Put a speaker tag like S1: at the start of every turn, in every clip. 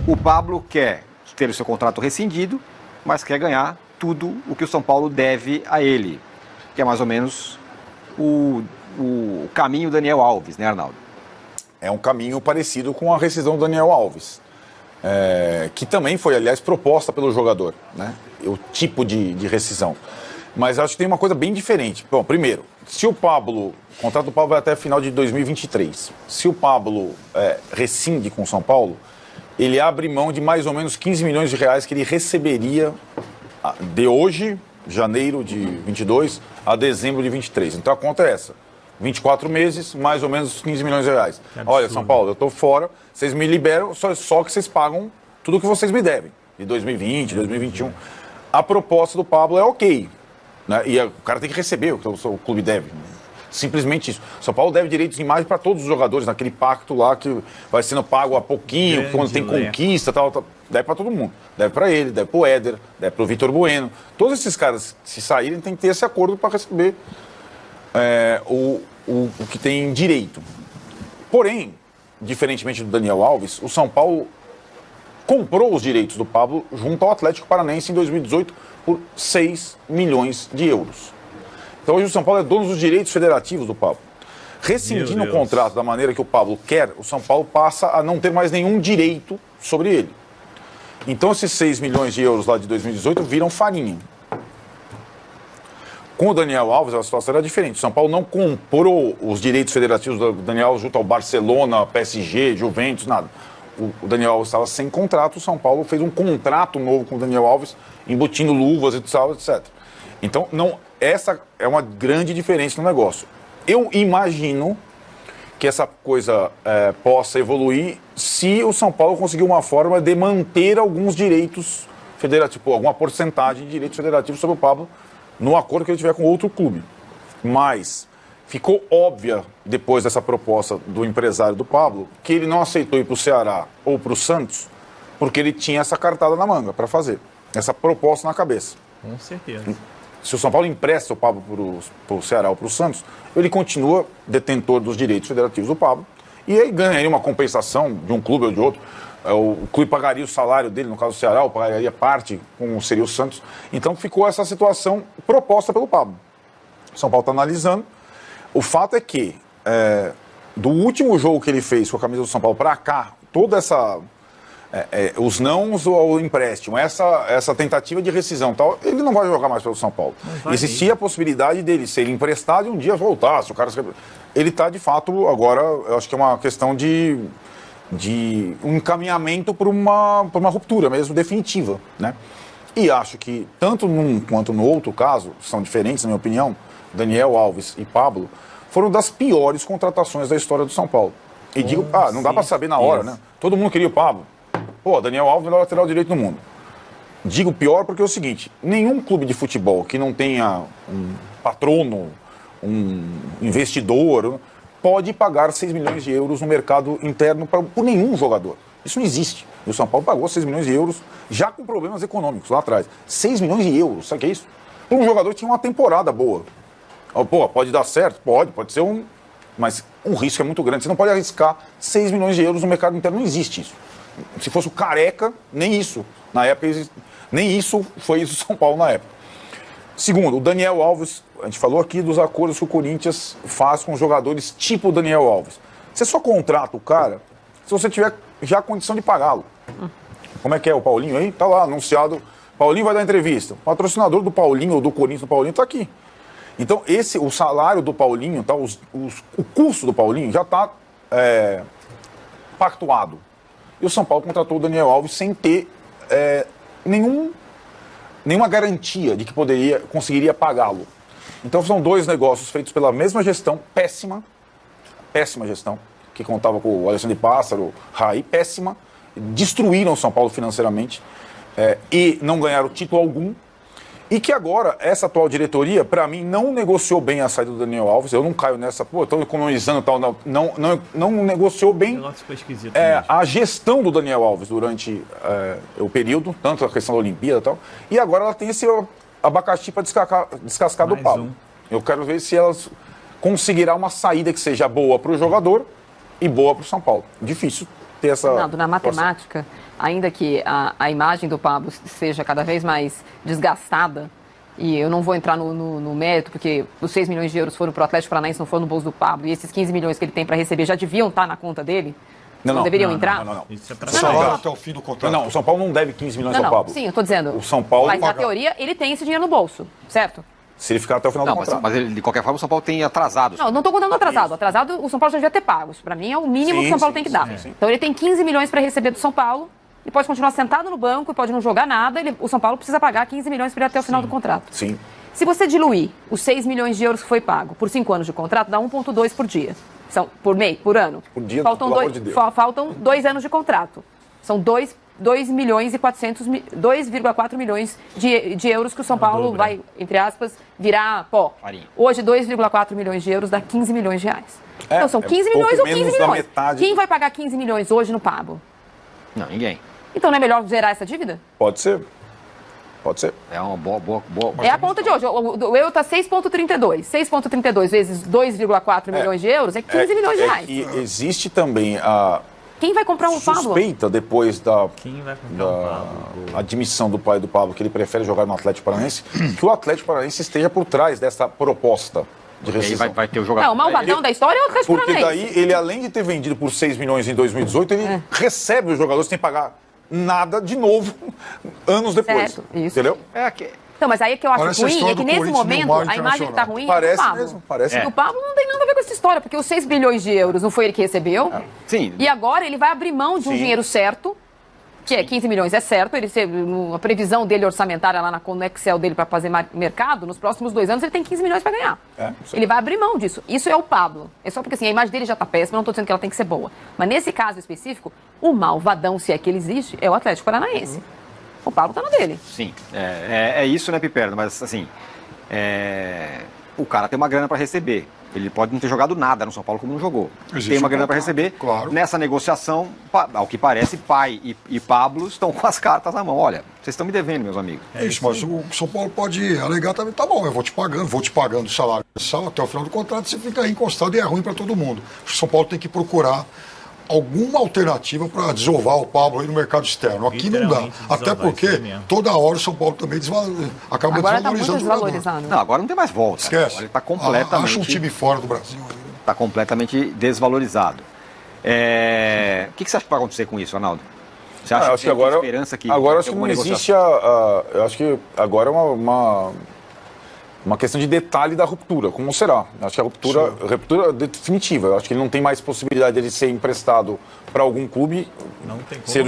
S1: O Pablo quer ter o seu contrato rescindido, mas quer ganhar tudo o que o São Paulo deve a ele, que é mais ou menos o caminho Daniel Alves, né, Arnaldo?
S2: É um caminho parecido com a rescisão do Daniel Alves, que também foi, aliás, proposta pelo jogador, né? O tipo de rescisão. Mas acho que tem uma coisa bem diferente. Bom, primeiro, se o contrato do Pablo vai até final de 2023. Se o Pablo rescinde com o São Paulo, ele abre mão de mais ou menos 15 milhões de reais que ele receberia de hoje, janeiro de 22, a dezembro de 23. Então a conta é essa. 24 meses, mais ou menos 15 milhões de reais. Olha, São Paulo, eu estou fora, vocês me liberam, só que vocês pagam tudo que vocês me devem, de 2020, 2021. A proposta do Pablo é ok, né? E o cara tem que receber o que o clube deve. Simplesmente isso. São Paulo deve direitos de imagem para todos os jogadores, naquele pacto lá que vai sendo pago a pouquinho, grande, quando tem conquista, tal. Deve para todo mundo. Deve para ele, deve para o Éder, deve para o Vitor Bueno. Todos esses caras, se saírem, tem que ter esse acordo para receber o que tem direito. Porém, diferentemente do Daniel Alves, o São Paulo comprou os direitos do Pablo junto ao Atlético Paranaense em 2018 por 6 milhões de euros. Então hoje o São Paulo é dono dos direitos federativos do Pablo. Rescindindo o contrato da maneira que o Pablo quer, o São Paulo passa a não ter mais nenhum direito sobre ele. Então esses 6 milhões de euros lá de 2018 viram farinha. Com o Daniel Alves, a situação era diferente. O São Paulo não comprou os direitos federativos do Daniel Alves junto ao Barcelona, PSG, Juventus, nada. O Daniel Alves estava sem contrato, o São Paulo fez um contrato novo com o Daniel Alves, embutindo luvas e tal, etc. Então, essa é uma grande diferença no negócio. Eu imagino que essa coisa possa evoluir se o São Paulo conseguir uma forma de manter alguns direitos federativos, alguma porcentagem de direitos federativos sobre o Pablo, no acordo que ele tiver com outro clube. Mas ficou óbvia, depois dessa proposta do empresário do Pablo, que ele não aceitou ir para o Ceará ou para o Santos, porque ele tinha essa cartada na manga para fazer, essa proposta na cabeça.
S3: Com certeza.
S2: Se o São Paulo empresta o Pablo para o Ceará ou para o Santos, ele continua detentor dos direitos federativos do Pablo, e aí ganharia uma compensação de um clube ou de outro. O clube pagaria o salário dele, no caso do Ceará, ou pagaria parte, como seria o Santos. Então ficou essa situação proposta pelo Pablo. O São Paulo está analisando. O fato é que, do último jogo que ele fez com a camisa do São Paulo para cá, toda essa... os nãos ao empréstimo, essa tentativa de rescisão tal, ele não vai jogar mais pelo São Paulo. Existia a possibilidade dele ser emprestado e um dia voltar. Se o cara... Ele está, de fato, agora, eu acho que é uma questão de um encaminhamento para uma ruptura mesmo definitiva, né? E acho que tanto num quanto no outro caso, são diferentes na minha opinião, Daniel Alves e Pablo foram das piores contratações da história do São Paulo. E digo, não dá para saber na hora, né? Todo mundo queria o Pablo. Pô, Daniel Alves é o melhor lateral direito do mundo. Digo pior porque é o seguinte, nenhum clube de futebol que não tenha um patrono, um investidor, pode pagar 6 milhões de euros no mercado interno por nenhum jogador. Isso não existe. E o São Paulo pagou 6 milhões de euros, já com problemas econômicos lá atrás. 6 milhões de euros, sabe o que é isso? Um jogador que tinha uma temporada boa. Pô, pode dar certo? Pode ser mas um risco é muito grande. Você não pode arriscar 6 milhões de euros no mercado interno, não existe isso. Se fosse o Careca, nem isso. Na época, nem isso foi isso do São Paulo na época. Segundo, o Daniel Alves, a gente falou aqui dos acordos que o Corinthians faz com jogadores tipo o Daniel Alves. Você só contrata o cara se você tiver já a condição de pagá-lo. Como é que é o Paulinho aí? Tá lá, anunciado. Paulinho vai dar entrevista. O patrocinador do Paulinho ou do Corinthians do Paulinho tá aqui. Então, o salário do Paulinho, tá, o custo do Paulinho já está pactuado. E o São Paulo contratou o Daniel Alves sem ter nenhuma garantia de que conseguiria pagá-lo. Então são dois negócios feitos pela mesma gestão, péssima gestão, que contava com o Alexandre Pássaro, Raí, péssima, destruíram o São Paulo financeiramente e não ganharam título algum. E que agora, essa atual diretoria, para mim, não negociou bem a saída do Daniel Alves. Eu não caio nessa, estou economizando e tal. Não negociou bem a gestão do Daniel Alves durante o período, tanto a questão da Olimpíada e tal. E agora ela tem esse abacaxi para descascar do Pablo. Eu quero ver se elas conseguirá uma saída que seja boa para o jogador e boa para o São Paulo. Difícil ter essa...
S4: Ronaldo, na matemática,
S3: ainda que a imagem do Pablo seja cada vez mais desgastada, e eu não vou entrar no mérito, porque os 6 milhões de euros foram para o Atlético Paranaense, não foram no bolso do Pablo, e esses 15 milhões que ele tem para receber já deviam estar na conta dele? Não deveriam entrar?
S2: Não.
S4: Isso é pra
S2: São Paulo
S5: até o fim do contrato.
S2: Não, o São Paulo não deve 15 milhões ao Pablo.
S3: Sim, eu estou dizendo.
S2: O São Paulo
S3: Mas na
S5: paga.
S3: teoria ele tem esse dinheiro no bolso, certo?
S2: Se ele ficar até o final
S1: Não,
S2: do contrato.
S1: mas ele, de qualquer forma o São Paulo tem atrasados.
S3: Não estou contando atrasado. Atrasado o São Paulo já devia ter pago. Isso para mim é o mínimo que o São Paulo tem que dar.
S2: Sim.
S3: Então ele tem 15 milhões para receber do São Paulo, e pode continuar sentado no banco, e pode não jogar nada, o São Paulo precisa pagar 15 milhões para ele até o final do contrato.
S2: Sim.
S3: Se você diluir os 6 milhões de euros que foi pago por 5 anos de contrato, dá 1,2 por dia. Por ano.
S2: Por dia,
S3: faltam
S2: pelo amor de Deus.
S3: Faltam 2 anos de contrato. São 2,4 milhões de euros que o São Paulo vai, entre aspas, virar pó.
S1: Farinha.
S3: Hoje, 2,4 milhões de euros dá 15 milhões de reais. Então, são 15
S2: pouco
S3: milhões ou 15
S2: menos da
S3: milhões.
S2: metade.
S3: Quem vai pagar 15 milhões hoje no Pablo?
S1: Não, ninguém.
S3: Então, não é melhor zerar essa dívida?
S2: Pode ser.
S1: É uma boa.
S3: É a conta de hoje. O euro está 6,32. 6,32 vezes 2,4 milhões de euros é 15 milhões de reais.
S2: E existe também a
S3: Quem vai comprar um Pablo?
S2: suspeita depois da
S4: Quem vai comprar um Pablo?
S2: admissão do pai do Pablo, que ele prefere jogar no Atlético Paranaense, que o Atlético Paranaense esteja por trás dessa proposta de
S1: Aí
S2: rescisão.
S1: vai ter o jogador.
S3: Não, o malvadão da história é o Atlético
S2: Porque
S3: Paranaense.
S2: daí, ele além de ter vendido por 6 milhões em 2018, ele recebe os jogadores sem pagar nada de novo anos depois.
S3: Certo, isso.
S2: Entendeu?
S3: Então, mas aí é que eu acho
S5: Parece a
S3: ruim,
S5: história
S3: é que
S5: do
S3: nesse
S5: Corinthians
S3: momento
S5: no Mar
S3: a imagem que tá
S5: Internacional.
S3: ruim é
S2: Parece
S3: do Pablo.
S2: mesmo, parece.
S3: E o Pablo não tem nada a ver com essa história, porque os 6 bilhões de euros não foi ele que recebeu.
S1: Sim.
S3: E agora ele vai abrir mão de um
S2: Sim.
S3: dinheiro certo, que é 15 milhões, é certo. A previsão dele orçamentária lá no Excel dele para fazer mercado, nos próximos 2 anos ele tem 15 milhões para ganhar.
S2: Sim.
S3: Ele vai abrir mão disso. Isso é o Pablo. É só porque assim, a imagem dele já está péssima, não estou dizendo que ela tem que ser boa. Mas nesse caso específico, o malvadão, se é que ele existe, é o Atlético Paranaense. O Pablo está no dele.
S1: Sim, é isso, né, Piperno? Mas assim, o cara tem uma grana para receber. Ele pode não ter jogado nada no São Paulo como não jogou.
S5: Existe
S1: Tem uma
S5: um
S1: grana para
S5: contrato,
S1: receber.
S5: claro.
S1: Nessa negociação, ao que parece, pai e Pablo estão com as cartas na mão. Olha, vocês estão me devendo, meus amigos.
S5: É isso, mas o São Paulo pode alegar também, tá bom, eu vou te pagando o salário mensal até o final do contrato, você fica aí encostado e é ruim para todo mundo. O São Paulo tem que procurar alguma alternativa para desovar o Pablo aí no mercado externo. Aqui não dá.
S4: Literalmente
S5: Até
S4: desovar,
S5: porque
S4: isso mesmo.
S5: toda hora o São Paulo também acaba
S3: Agora está muito
S5: desvalorizando o jogador.
S3: desvalorizado.
S1: Não, agora não tem mais volta.
S5: Esquece.
S1: Agora ele está completamente,
S5: Acha um time fora do Brasil.
S1: tá completamente desvalorizado. O que você acha que vai acontecer com isso, Ronaldo? Você acha
S2: acho que
S1: tem
S2: agora,
S1: esperança que
S2: agora
S1: tem
S2: acho que não
S1: alguma
S2: existe
S1: negociação?
S2: eu acho que agora é uma questão de detalhe da ruptura, como será? Acho que a ruptura definitiva. Eu acho que ele não tem mais possibilidade de ser emprestado para algum clube.
S4: Não tem como
S2: Se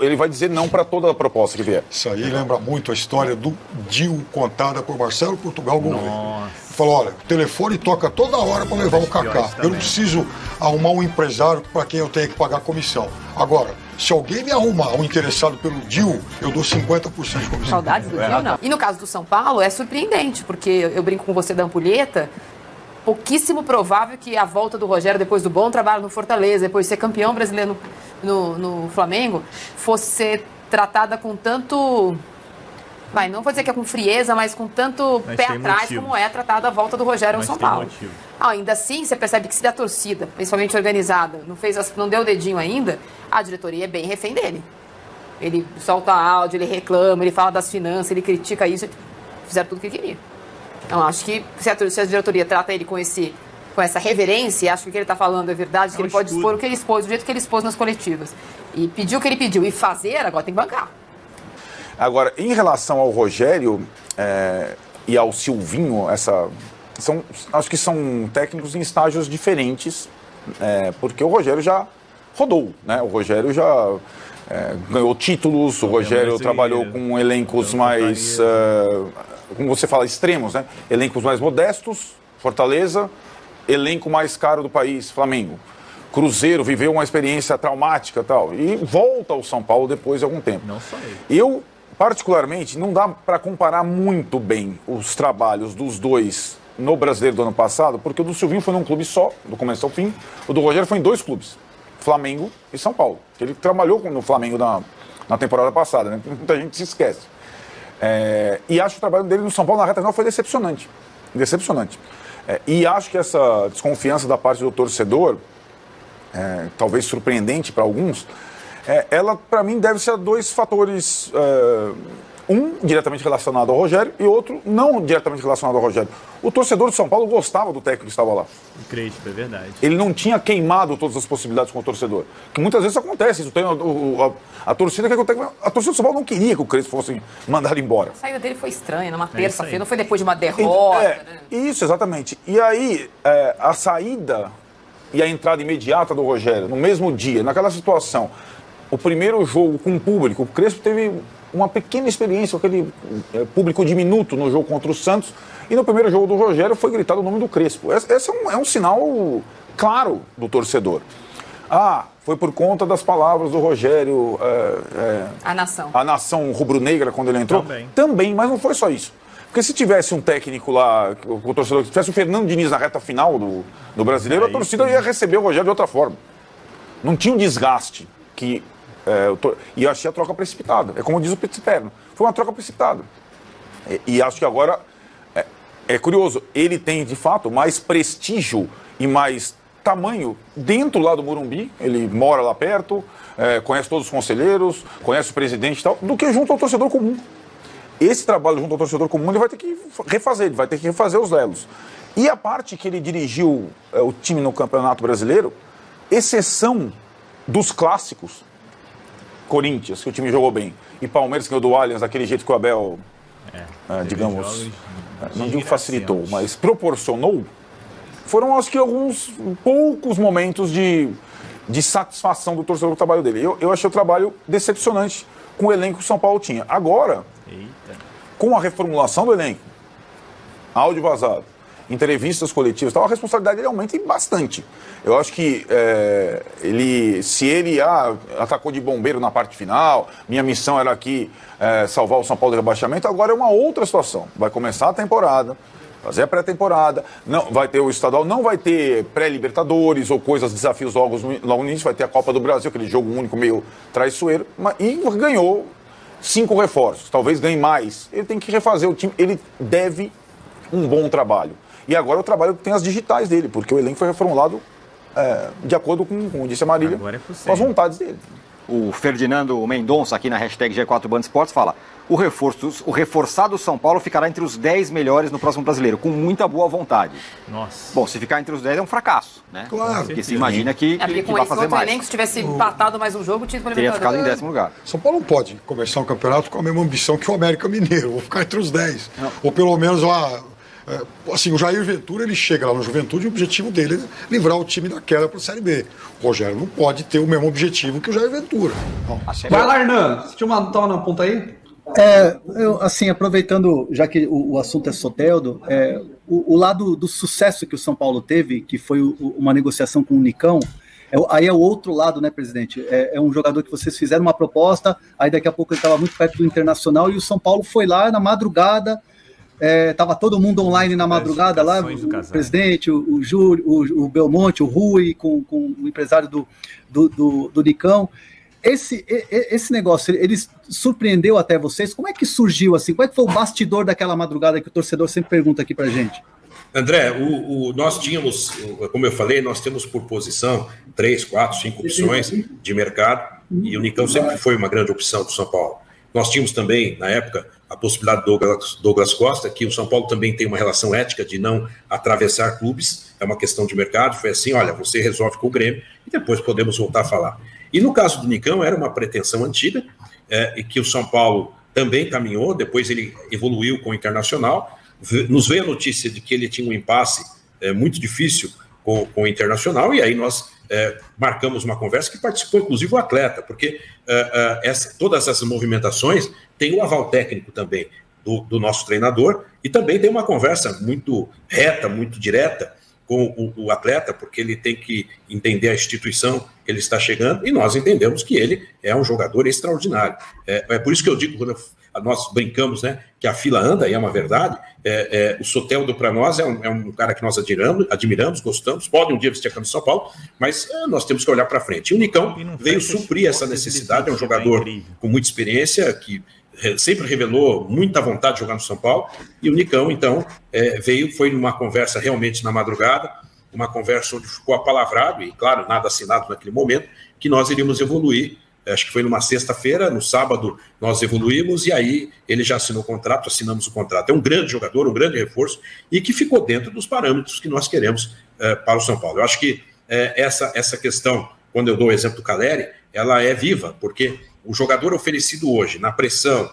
S2: ele vai dizer não para toda a proposta que vier.
S5: Isso aí lembra muito a história do deal contada por Marcelo Portugal Gouveia.
S4: Nossa.
S5: Falou, olha, o telefone toca toda hora para levar o Kaká.
S4: piores
S5: Eu
S4: também.
S5: não preciso arrumar um empresário para quem eu tenha que pagar comissão. Agora, se alguém me arrumar um interessado pelo deal, eu dou 50% de comissão.
S3: Saudades do Rio, não. E no caso do São Paulo, é surpreendente, porque eu brinco com você da ampulheta, pouquíssimo provável que a volta do Rogério, depois do bom trabalho no Fortaleza, depois de ser campeão brasileiro no Flamengo, fosse ser tratada com tanto... não vou dizer que é com frieza, mas com tanto
S4: Mas
S3: pé
S4: tem
S3: atrás
S4: motivo.
S3: como é tratada a volta do Rogério ao
S4: Mas
S3: São
S4: tem
S3: Paulo.
S4: motivo.
S3: Ainda assim, você percebe que se a torcida, principalmente organizada, não deu o dedinho ainda, a diretoria é bem refém dele. Ele solta áudio, ele reclama, ele fala das finanças, ele critica isso. Fizeram tudo o que queria. Então, acho que se a diretoria trata ele com essa reverência, acho que o que ele está falando é verdade, que ele pode expor o que ele expôs, do jeito que ele expôs nas coletivas. E pediu o que ele pediu. E fazer, agora tem que bancar.
S2: Agora, em relação ao Rogério e ao Silvinho, acho que são técnicos em estágios diferentes, porque o Rogério já rodou, né? O Rogério já ganhou títulos, o Rogério trabalhou com elencos mais, como você fala, extremos, né? Elencos mais modestos, Fortaleza, elenco mais caro do país, Flamengo. Cruzeiro viveu uma experiência traumática e tal, e volta ao São Paulo depois de algum tempo.
S4: Não só ele.
S2: Eu, particularmente, não dá para comparar muito bem os trabalhos dos dois no Brasileiro do ano passado, porque o do Silvinho foi num clube só, do começo ao fim, o do Rogério foi em 2 clubes, Flamengo e São Paulo. Ele trabalhou no Flamengo na temporada passada, né? Muita gente se esquece. E acho que o trabalho dele no São Paulo na reta final foi decepcionante. Decepcionante. E acho que essa desconfiança da parte do torcedor, talvez surpreendente para alguns, ela, para mim, deve ser dois fatores. Um diretamente relacionado ao Rogério e outro não diretamente relacionado ao Rogério. O torcedor de São Paulo gostava do técnico que estava lá.
S4: O Crespo, é verdade.
S2: Ele não tinha queimado todas as possibilidades com o torcedor. Que muitas vezes acontece. Isso tem a torcida que a torcida do São Paulo não queria que o Crespo fosse mandado embora.
S3: A saída dele foi estranha, numa
S4: isso
S3: terça-feira,
S4: aí.
S3: não foi depois de uma derrota. Né?
S2: Isso, exatamente. E aí, a saída e a entrada imediata do Rogério, no mesmo dia, naquela situação, o primeiro jogo com o público, o Crespo teve uma pequena experiência com aquele público diminuto no jogo contra o Santos, e no primeiro jogo do Rogério foi gritado o nome do Crespo. Esse é um sinal claro do torcedor. Foi por conta das palavras do Rogério.
S3: A nação.
S2: A nação rubro-negra quando ele entrou.
S4: Também,
S2: mas não foi só isso. Porque se tivesse um técnico lá, o torcedor, se tivesse o Fernando Diniz na reta final do Brasileiro, a torcida ia receber o Rogério de outra forma. Não tinha um desgaste que... e eu achei a troca precipitada. É como diz o Pittsperno. Foi uma troca precipitada. E acho que agora... É curioso, ele tem, de fato, mais prestígio e mais tamanho dentro lá do Morumbi. Ele mora lá perto, conhece todos os conselheiros, conhece o presidente e tal, do que junto ao torcedor comum. Esse trabalho junto ao torcedor comum ele vai ter que refazer, ele vai ter que refazer os lelos. E a parte que ele dirigiu o time no Campeonato Brasileiro, exceção dos clássicos, Corinthians, que o time jogou bem, e Palmeiras, que ganhou do Allianz, daquele jeito que o Abel, digamos, não digo facilitou, mas proporcionou, foram acho que alguns poucos momentos de satisfação do torcedor do trabalho dele. Eu achei o trabalho decepcionante com o elenco que o São Paulo tinha. Agora, com a reformulação do elenco, áudio vazado, entrevistas coletivas, a responsabilidade dele aumenta bastante. Eu acho que se ele atacou de bombeiro na parte final, minha missão era aqui salvar o São Paulo do rebaixamento, agora é uma outra situação. Vai começar a temporada, fazer a pré-temporada, não vai ter o estadual, não vai ter pré-libertadores ou coisas, desafios logo no início, vai ter a Copa do Brasil, aquele jogo único meio traiçoeiro, e ganhou 5 reforços, talvez ganhe mais. Ele tem que refazer o time, ele deve um bom trabalho. E agora o trabalho tem as digitais dele, porque o elenco foi reformulado de acordo com, como disse a Marília, com as vontades dele.
S1: O Ferdinando Mendonça, aqui na hashtag G4 Band Esportes, fala: o reforçado São Paulo ficará entre os 10 melhores no próximo brasileiro, com muita boa vontade.
S4: Nossa.
S1: Bom, se ficar entre os 10 é um fracasso, né?
S5: Claro.
S1: Porque se imagina que
S3: Porque com
S1: vai
S3: esse
S1: fazer
S3: outro
S1: mais.
S3: elenco, se tivesse empatado mais um jogo, tinha
S1: Teria ficado em 10º lugar.
S5: São Paulo não pode começar um campeonato com a mesma ambição que o América Mineiro. Vou ficar entre os 10. Ou pelo menos assim, o Jair Ventura, ele chega lá no Juventude e o objetivo dele é livrar o time da queda para a Série B. O Rogério não pode ter o mesmo objetivo que o Jair Ventura. Não.
S6: Vai lá, Hernan. Deixa eu tomar na ponta aí.
S7: Eu, assim, aproveitando, já que o assunto é Soteldo, o lado do sucesso que o São Paulo teve, que foi uma negociação com o Nicão, aí é o outro lado, né, presidente? É um jogador que vocês fizeram uma proposta, aí daqui a pouco ele estava muito perto do Internacional e o São Paulo foi lá na madrugada, estava todo mundo online na madrugada lá, o presidente, o Júlio, o Belmonte, o Rui, com o empresário do Nicão. Esse negócio, ele surpreendeu até vocês? Como é que surgiu assim? Qual é que foi o bastidor daquela madrugada que o torcedor sempre pergunta aqui pra gente?
S8: André, nós tínhamos, como eu falei, nós temos por posição 3, 4, 5 opções de mercado e o Nicão sempre foi uma grande opção do São Paulo. Nós tínhamos também, na época, a possibilidade do Douglas Costa, que o São Paulo também tem uma relação ética de não atravessar clubes, é uma questão de mercado, foi assim, olha, você resolve com o Grêmio e depois podemos voltar a falar. E no caso do Nicão, era uma pretensão antiga, e que o São Paulo também caminhou, depois ele evoluiu com o Internacional, nos veio a notícia de que ele tinha um impasse muito difícil com o Internacional, e aí nós marcamos uma conversa que participou inclusive o atleta, porque todas essas movimentações têm o aval técnico também do nosso treinador, e também tem uma conversa muito reta, muito direta com o atleta, porque ele tem que entender a instituição que ele está chegando, e nós entendemos que ele é um jogador extraordinário. É por isso que eu digo, quando nós brincamos, né, que a fila anda, e é uma verdade, o Soteldo para nós é um cara que nós admiramos, gostamos, pode um dia vestir a camisa de São Paulo, mas nós temos que olhar para frente. E o Nicão veio suprir essa necessidade, é um jogador com muita experiência, que sempre revelou muita vontade de jogar no São Paulo, e o Nicão, então, foi numa conversa realmente na madrugada, uma conversa onde ficou apalavrado, e claro, nada assinado naquele momento, que nós iríamos evoluir acho que foi numa sexta-feira, no sábado nós evoluímos e aí ele já assinou o contrato, assinamos o contrato. É um grande jogador, um grande reforço e que ficou dentro dos parâmetros que nós queremos para o São Paulo. Eu acho que essa questão, quando eu dou o exemplo do Caleri, ela é viva, porque o jogador oferecido hoje, na pressão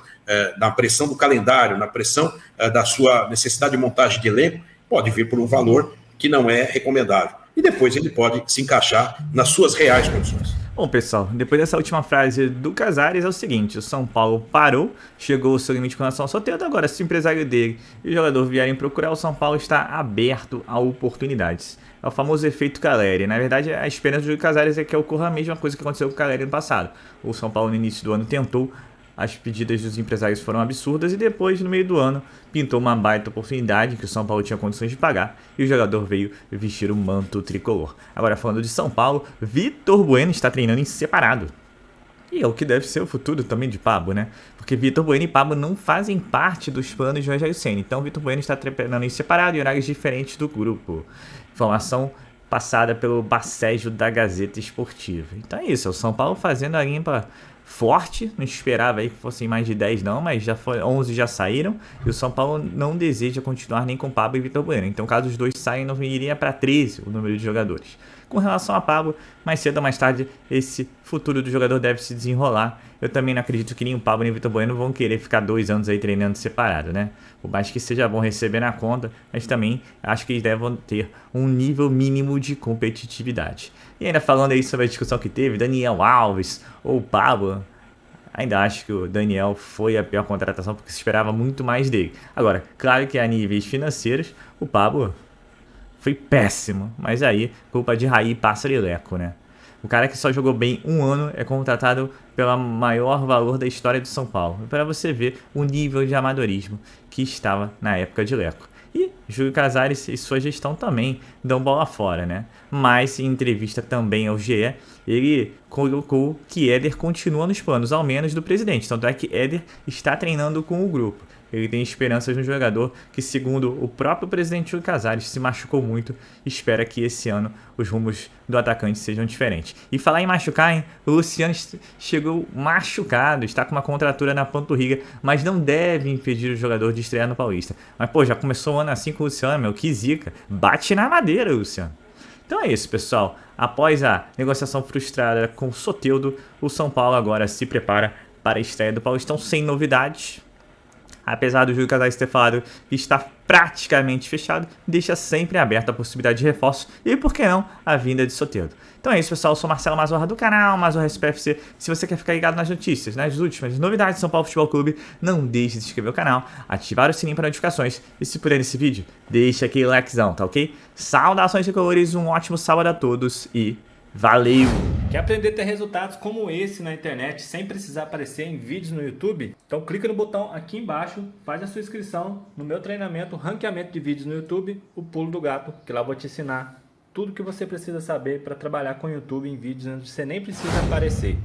S8: do calendário, na pressão da sua necessidade de montagem de elenco, pode vir por um valor que não é recomendável. E depois ele pode se encaixar nas suas reais condições.
S4: Bom, pessoal, depois dessa última frase do Casares é o seguinte: o São Paulo parou, chegou ao seu limite com relação ao Soteldo. Agora, se o empresário dele e o jogador vierem procurar, o São Paulo está aberto a oportunidades. É o famoso efeito Caleri. Na verdade, a esperança do Casares é que ocorra a mesma coisa que aconteceu com o Caleri no passado. O São Paulo, no início do ano, tentou, as pedidas dos empresários foram absurdas e depois, no meio do ano, pintou uma baita oportunidade que o São Paulo tinha condições de pagar e o jogador veio vestir o manto tricolor. Agora, falando de São Paulo, Vitor Bueno está treinando em separado. E é o que deve ser o futuro também de Pablo, né? Porque Vitor Bueno e Pablo não fazem parte dos planos de Rogério Ceni. Então, Vitor Bueno está treinando em separado em horários diferentes do grupo. Informação passada pelo Bacégio da Gazeta Esportiva. Então é isso, é o São Paulo fazendo a limpa forte, não esperava aí que fossem mais de 10 não, mas já foi, 11 já saíram, e o São Paulo não deseja continuar nem com Pablo e Vitor Bueno. Então caso os dois saiam, não iria para 13 o número de jogadores. Com relação a Pablo, mais cedo ou mais tarde, esse futuro do jogador deve se desenrolar. Eu também não acredito que nem o Pablo nem o Vitor Bueno vão querer ficar 2 anos aí treinando separado, né? Por mais que seja bom receber na conta, mas também acho que eles devem ter um nível mínimo de competitividade. E ainda falando aí sobre a discussão que teve, Daniel Alves ou Pablo, ainda acho que o Daniel foi a pior contratação porque se esperava muito mais dele. Agora, claro que a níveis financeiros, o Pablo foi péssimo, mas aí culpa de Raí passa Leco, né? O cara que só jogou bem 1 ano é contratado pelo maior valor da história do São Paulo. Para você ver o nível de amadorismo que estava na época de Leco. E Júlio Casares e sua gestão também dão bola fora, né? Mas em entrevista também ao GE, ele colocou que Éder continua nos planos, ao menos do presidente. Tanto é que Éder está treinando com o grupo. Ele tem esperanças no jogador que, segundo o próprio presidente Júlio Casares, se machucou muito e espera que esse ano os rumos do atacante sejam diferentes. E falar em machucar, hein? O Luciano chegou machucado, está com uma contratura na panturrilha, mas não deve impedir o jogador de estrear no Paulista. Mas, pô, já começou o ano assim com o Luciano, meu, que zica. Bate na madeira, Luciano. Então é isso, pessoal. Após a negociação frustrada com o Soteldo, o São Paulo agora se prepara para a estreia do Paulistão sem novidades. Apesar do Júlio Casares ter falado que está praticamente fechado, deixa sempre aberta a possibilidade de reforço e, por que não, a vinda de Soteldo. Então é isso, pessoal. Eu sou Marcelo Mazorra do canal Mazorra SPFC. Se você quer ficar ligado nas notícias, nas últimas novidades do São Paulo Futebol Clube, não deixe de se inscrever no canal, ativar o sininho para notificações e, se puder nesse vídeo, deixa aquele likezão, tá ok? Saudações tricolores, um ótimo sábado a todos e valeu! Quer aprender a ter resultados como esse na internet sem precisar aparecer em vídeos no YouTube? Então clica no botão aqui embaixo, faz a sua inscrição no meu treinamento, ranqueamento de vídeos no YouTube, o Pulo do Gato, que lá eu vou te ensinar tudo que você precisa saber para trabalhar com o YouTube em vídeos onde você nem precisa aparecer.